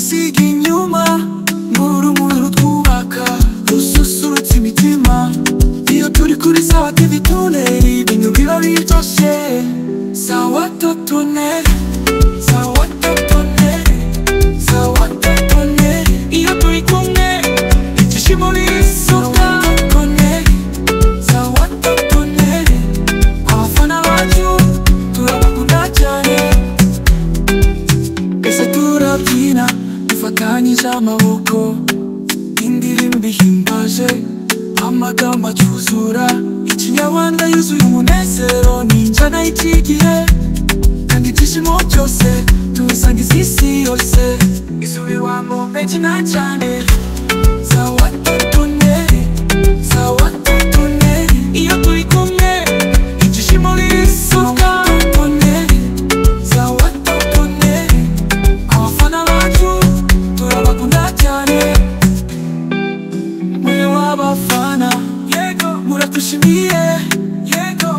dusiga inyuma ngurumuri rutwubaka rususurutsa imitima. Iyo turi kuri Sawa TV Tunnel ibintu biba biryoshe. Sawa Tunnel, Sawa Tunnel, Sawa Tunnel. Iyo turi kumwe ibyishimo bisuka. Sawa Tunnel, abafana bacu turabakunda cyane. Ese turabyina dufatanyije amaboko, indirimbo ihimbaje, amagambo acyuzura, ikinyarwanda yuzuye umunezero n'injyana y'iki gihe. Kandi ibyishimo byose tubisangiza isi yose, isubirwamo menshi na cyane. Sawa Tunnel, Sawa Tunnel. Iyo turi kumwe ibyishimo bisuka. Sawa Tunnel, abafana bacu turabakunda cyane. Mwe w'abafana muratushimiye,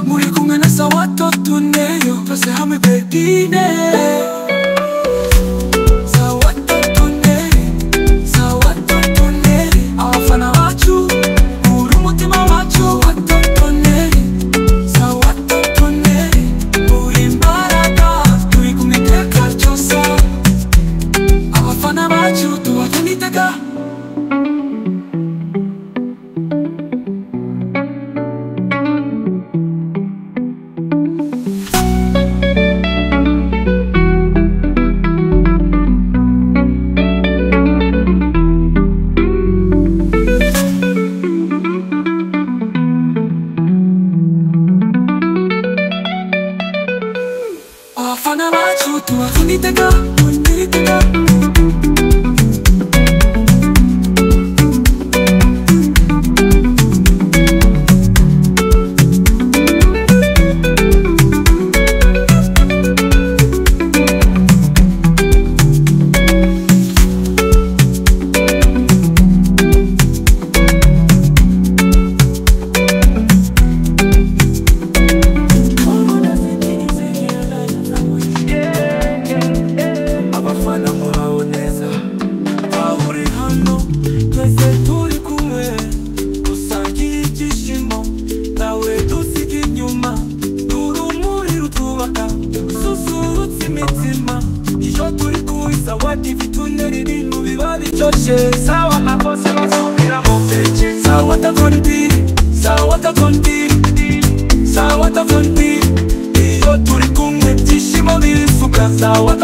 muri kumwe na Sawa Tunnel, twese hamwe baby. Sawa Tunnel, Sawa Tunnel. Abafana bacu muri umutima wacu. Sawa Tunnel, Sawa Tunnel. Muri imbaraga turi kumwe iteka ryose. Abafana bacu tubakunda iteka. Abafana bacu tubakunda iteka, tubakunda iteka. Abafana muraho neza, bahuri hano twese turi kumwe, dusangiye ibyishimo, nawe dusiga inyuma n'urumuri rutwubaka, rususurutsa imitima. Iyo turi kuri Sawa TV Tunnel ibintu biba biryoshe. Sawa bose basubiramo page. Sawa Tunnel, Sawa Tunnel, Sawa Tunnel. Iyo turi kumwe ibyishimo bisuka. Sawa